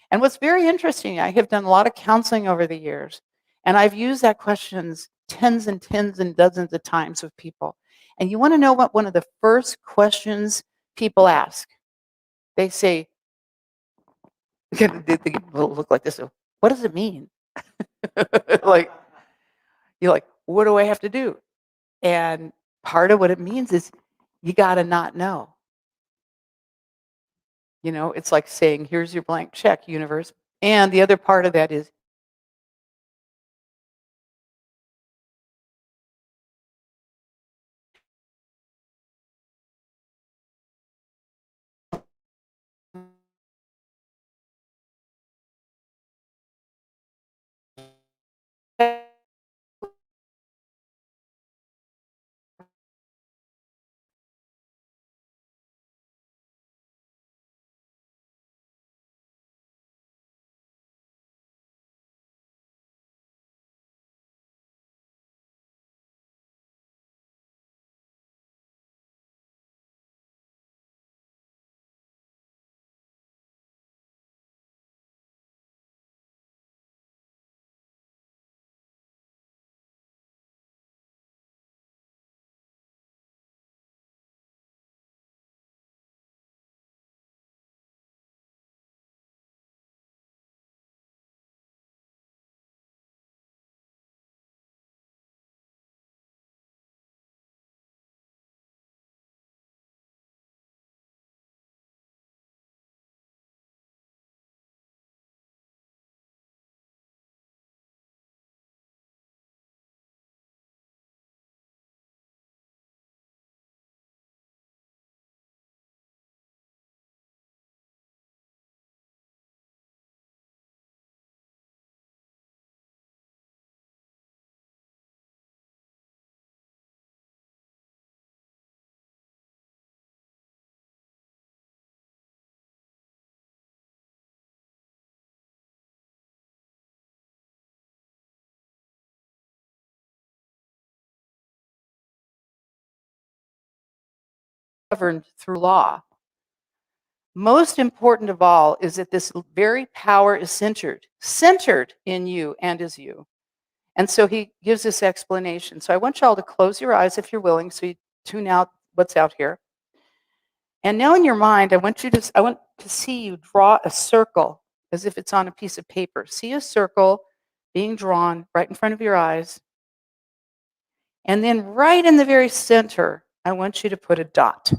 And what's very interesting, I have done a lot of counseling over the years, and I've used that questions tens and tens and dozens of times with people. And you want to know what one of the first questions people ask? They say, they look like this. What does it mean? Like, you're like, what do I have to do? And part of what it means is you got to not know. It's like saying, here's your blank check, universe. And the other part of that is governed through law. Most important of all is that this very power is centered in you and is you. And so he gives this explanation. So I want y'all to close your eyes if you're willing, so you tune out what's out here. And now in your mind, I want to see you draw a circle as if it's on a piece of paper. See a circle being drawn right in front of your eyes. And then right in the very center, I want you to put a dot.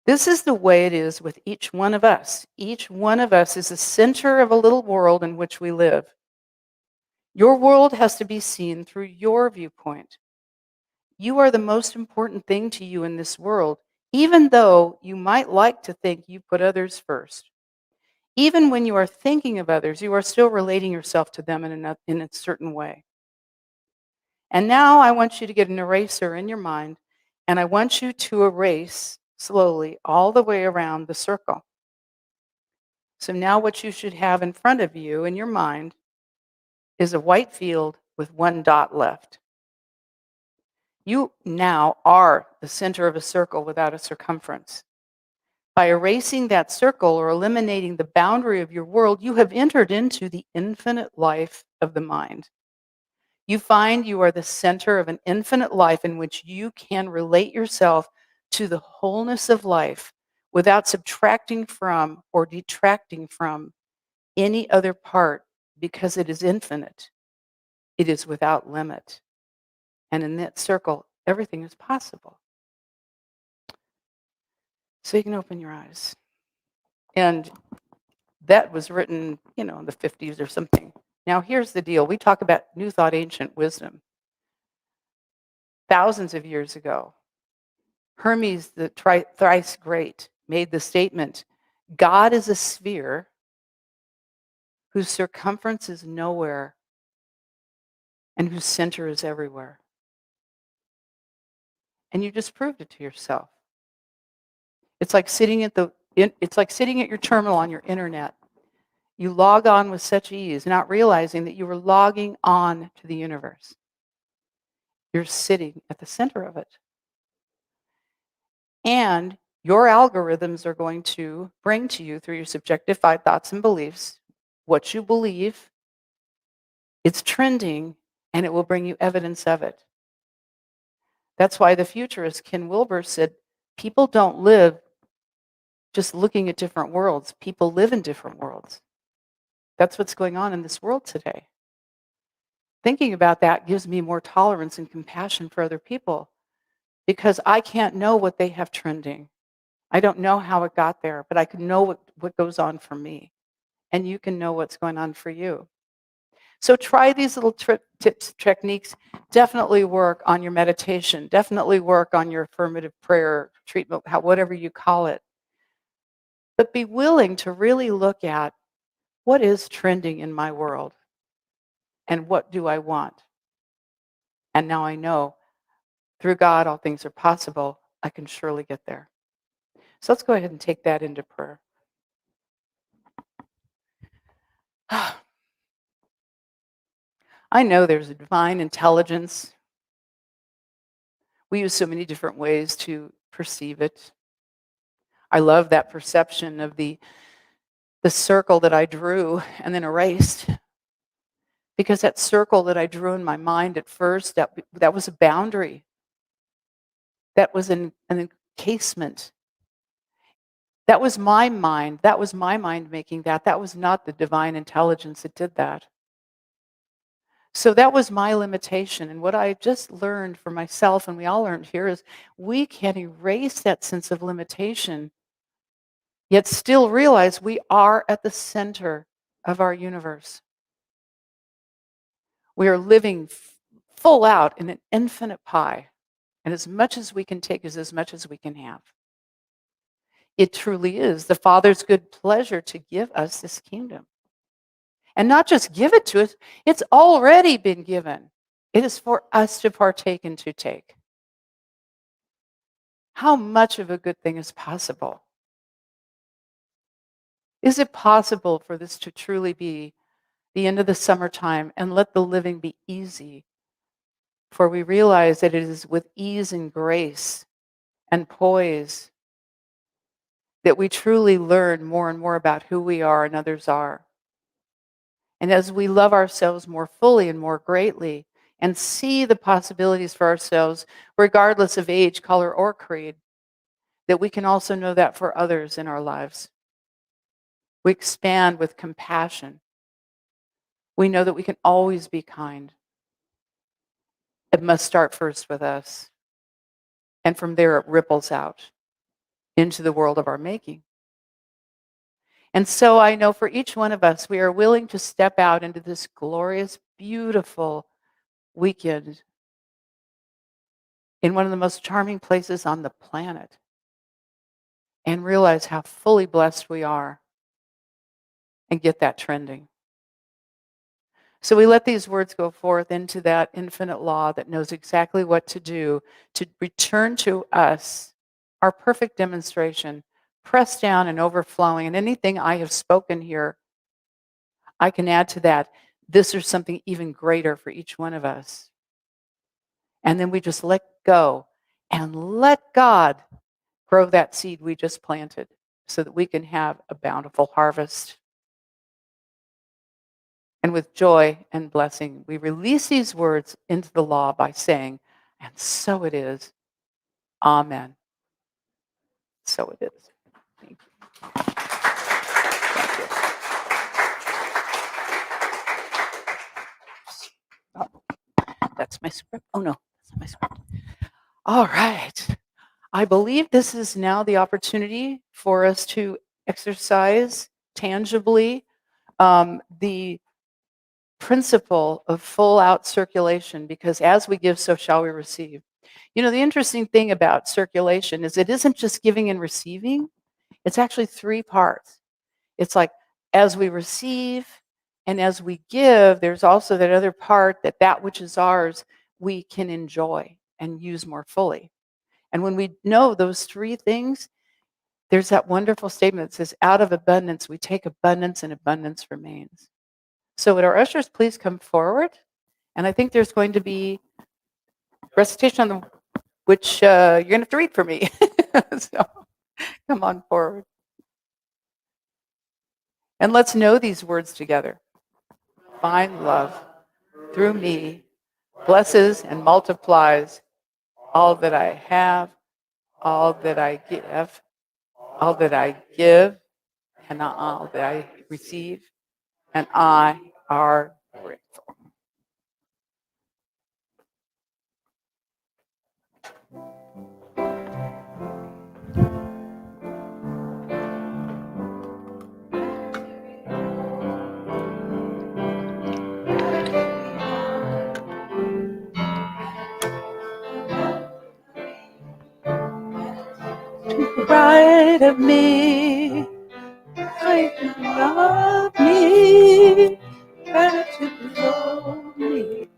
This is the way it is with each one of us. Each one of us is the center of a little world in which we live. Your world has to be seen through your viewpoint. You are the most important thing to you in this world, even though you might like to think you put others first. Even when you are thinking of others, you are still relating yourself to them in a certain way. And now I want you to get an eraser in your mind, and I want you to erase slowly all the way around the circle. So now what you should have in front of you in your mind is a white field with one dot left. You now are the center of a circle without a circumference. By erasing that circle or eliminating the boundary of your world, you have entered into the infinite life of the mind. You find you are the center of an infinite life in which you can relate yourself to the wholeness of life without subtracting from or detracting from any other part, because it is infinite. It is without limit. And in that circle, everything is possible. So you can open your eyes. And that was written, in the 50s or something. Now here's the deal. We talk about New Thought, Ancient Wisdom. Thousands of years ago, Hermes, the thrice great, made the statement, God is a sphere whose circumference is nowhere and whose center is everywhere. And you just proved it to yourself. It's like sitting at your terminal on your internet. You log on with such ease, not realizing that you were logging on to the universe. You're sitting at the center of it. And your algorithms are going to bring to you, through your subjectified thoughts and beliefs, what you believe. It's trending, and it will bring you evidence of it. That's why the futurist Ken Wilber said, people don't live just looking at different worlds. People live in different worlds. That's what's going on in this world today. Thinking about that gives me more tolerance and compassion for other people, because I can't know what they have trending. I don't know how it got there, but I can know what goes on for me. And you can know what's going on for you. So try these little tips, techniques. Definitely work on your meditation. Definitely work on your affirmative prayer treatment, whatever you call it. But be willing to really look at what is trending in my world and what do I want. And now I know through God all things are possible. I can surely get there. So let's go ahead and take that into prayer. I know there's a divine intelligence. We use so many different ways to perceive it. I love that perception of the circle that I drew and then erased. Because that circle that I drew in my mind at first, that was a boundary. That was an encasement. That was my mind. That was my mind making that. That was not the divine intelligence that did that. So that was my limitation. And what I just learned for myself, and we all learned here, is we can erase that sense of limitation, yet still realize we are at the center of our universe. We are living full out in an infinite pie. And as much as we can take is as much as we can have. It truly is the Father's good pleasure to give us this kingdom. And not just give it to us, it's already been given. It is for us to partake and to take. How much of a good thing is possible? Is it possible for this to truly be the end of the summertime and let the living be easy? For we realize that it is with ease and grace and poise, that we truly learn more and more about who we are and others are. And as we love ourselves more fully and more greatly and see the possibilities for ourselves, regardless of age, color, or creed, that we can also know that for others in our lives. We expand with compassion. We know that we can always be kind. It must start first with us. And from there, it ripples out into the world of our making. And so I know for each one of us, we are willing to step out into this glorious, beautiful weekend in one of the most charming places on the planet and realize how fully blessed we are and get that trending. So we let these words go forth into that infinite law that knows exactly what to do to return to us our perfect demonstration, pressed down and overflowing. And anything I have spoken here, I can add to that. This is something even greater for each one of us. And then we just let go and let God grow that seed we just planted so that we can have a bountiful harvest. And with joy and blessing, we release these words into the law by saying, and so it is. Amen. So it is. Thank you. Thank you. Oh, that's my script. Oh, no, that's not my script. All right. I believe this is now the opportunity for us to exercise tangibly the principle of full out circulation, because as we give, so shall we receive. You know, the interesting thing about circulation is it isn't just giving and receiving, it's actually three parts. It's like as we receive and as we give, there's also that other part that which is ours, we can enjoy and use more fully. And when we know those three things, there's that wonderful statement that says, out of abundance, we take abundance and abundance remains. So would our ushers please come forward? And I think there's going to be recitation on the, which you're going to have to read for me. So come on forward. And let's know these words together. Find love through me, blesses and multiplies all that I have, all that I give, and all that I receive, and I are grateful. Right of me, I love me, gratitude below me.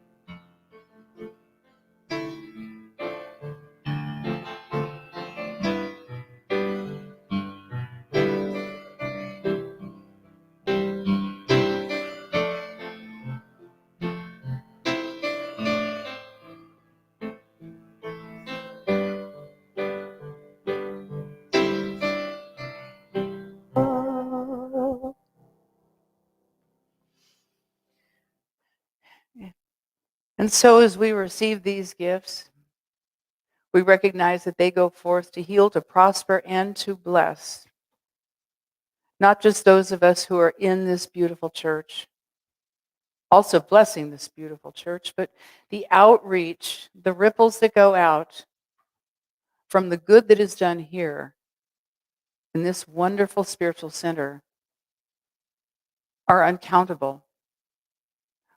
And so as we receive these gifts, we recognize that they go forth to heal, to prosper, and to bless. Not just those of us who are in this beautiful church, also blessing this beautiful church, but the outreach, the ripples that go out from the good that is done here in this wonderful spiritual center are uncountable.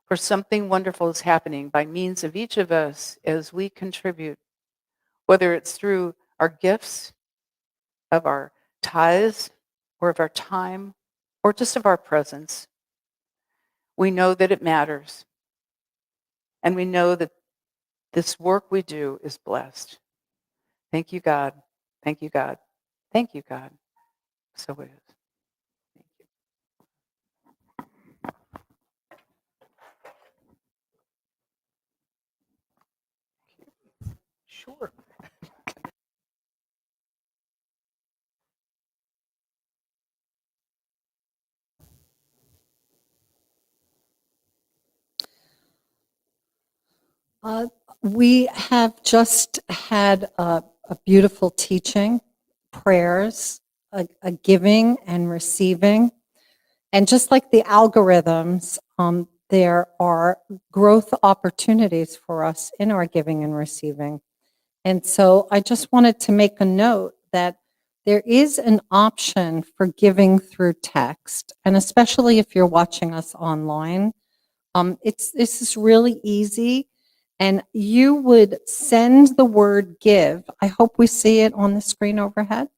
For something wonderful is happening by means of each of us as we contribute, whether it's through our gifts, of our tithes, or of our time, or just of our presence. We know that it matters. And we know that this work we do is blessed. Thank you, God. Thank you, God. Thank you, God. So it is. Thank you. Sure. Uh, we have just had a beautiful teaching, prayers, a giving and receiving. And just like the algorithms, there are growth opportunities for us in our giving and receiving. And so I just wanted to make a note that there is an option for giving through text, and especially if you're watching us online, this is really easy. And you would send the word give. I hope we see it on the screen overhead.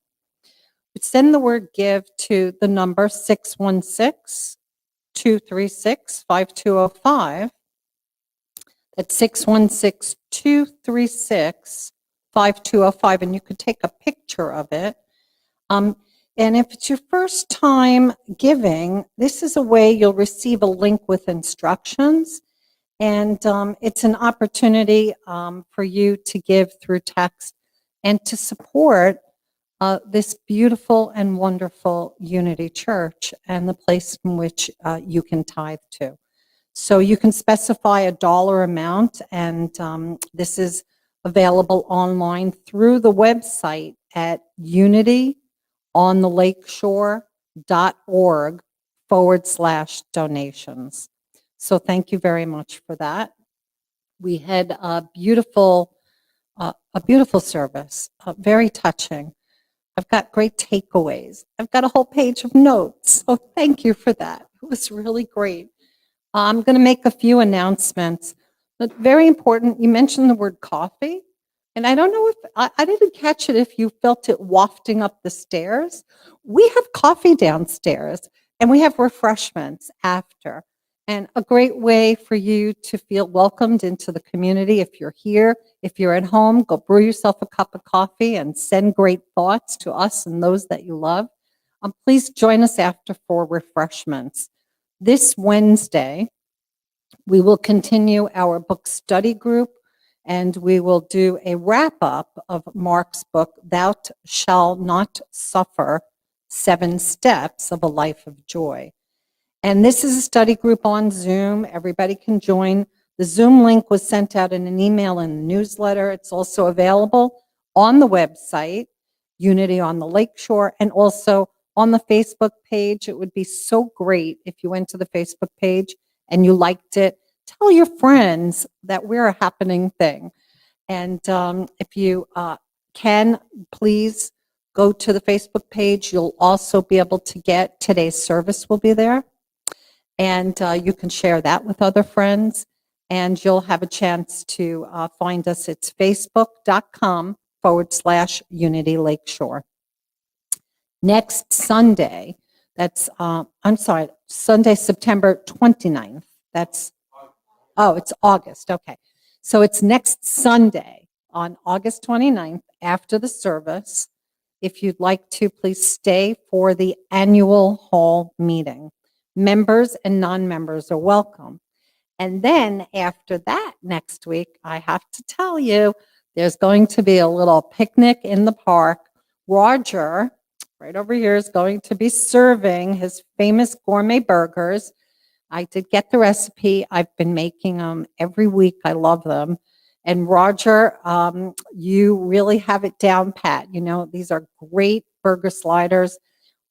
Send the word give to the number 616-236-5205. That's 616-236-5205, and you could take a picture of it. And if it's your first time giving, this is a way you'll receive a link with instructions. And it's an opportunity for you to give through text and to support this beautiful and wonderful Unity Church and the place in which you can tithe to. So you can specify a dollar amount, and this is available online through the website at unityonthelakeshore.org/donations. So thank you very much for that. We had a beautiful service, very touching. I've got great takeaways. I've got a whole page of notes. So thank you for that. It was really great. I'm going to make a few announcements, but very important. You mentioned the word coffee, and I don't know if I didn't catch it if you felt it wafting up the stairs. We have coffee downstairs, and we have refreshments after, and a great way for you to feel welcomed into the community. If you're here, if you're at home, go brew yourself a cup of coffee and send great thoughts to us and those that you love. Please join us after for refreshments. This Wednesday, we will continue our book study group, and we will do a wrap-up of Mark's book, Thou Shalt Not Suffer, 7 Steps of a Life of Joy. And this is a study group on Zoom. Everybody can join. The Zoom link was sent out in an email and newsletter. It's also available on the website, Unity on the Lakeshore, and also on the Facebook page. It would be so great if you went to the Facebook page and you liked it. Tell your friends that we're a happening thing. And if you can, please go to the Facebook page. You'll also be able to get today's service will be there. And you can share that with other friends. And you'll have a chance to find us. It's facebook.com/Unity Lakeshore. Next Sunday, that's, Sunday, September 29th. It's August, okay. So it's next Sunday on August 29th after the service. If you'd like to, please stay for the annual hall meeting. Members and non-members are welcome. And then after that, next week, I have to tell you, there's going to be a little picnic in the park. Roger, right over here, is going to be serving his famous gourmet burgers. I did get the recipe. I've been making them every week. I love them. And Roger, you really have it down pat. You know, these are great burger sliders.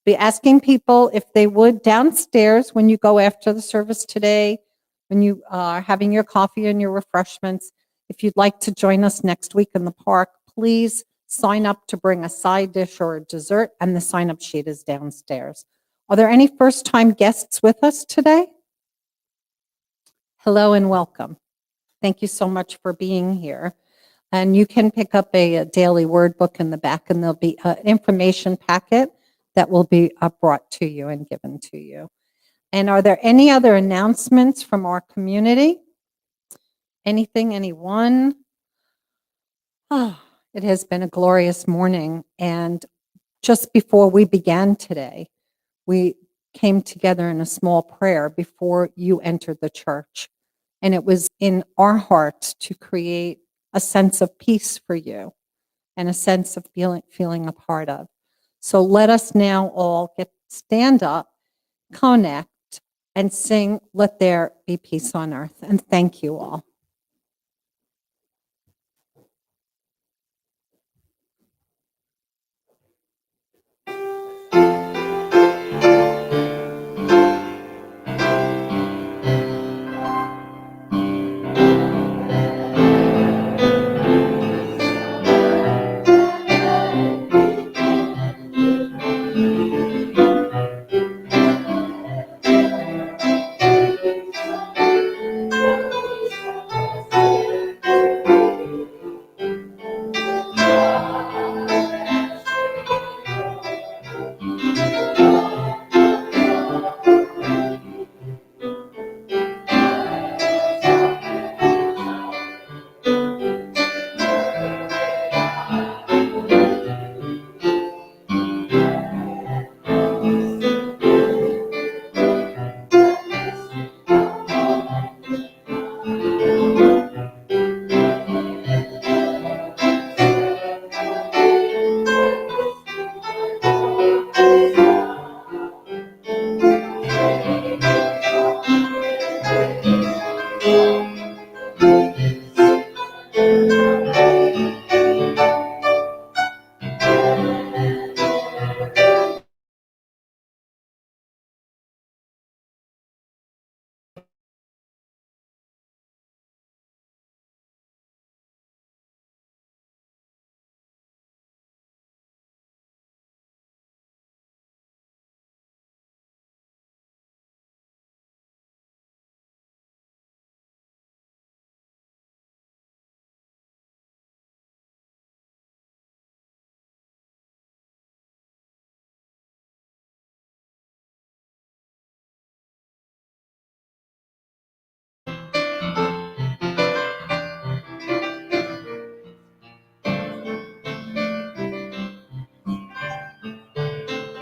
Be asking people if they would downstairs when you go after the service today, when you are having your coffee and your refreshments. If you'd like to join us next week in the park, please sign up to bring a side dish or a dessert, and the sign-up sheet is downstairs. Are there any first-time guests with us today? Hello and welcome. Thank you so much for being here. And you can pick up a daily word book in the back, and there'll be an information packet that will be brought to you and given to you. And are there any other announcements from our community? Anything, anyone? Oh, it has been a glorious morning. And just before we began today, we came together in a small prayer before you entered the church. And it was in our hearts to create a sense of peace for you and a sense of feeling a part of. So let us now all stand up, connect, and sing, Let There Be Peace on Earth. And thank you all.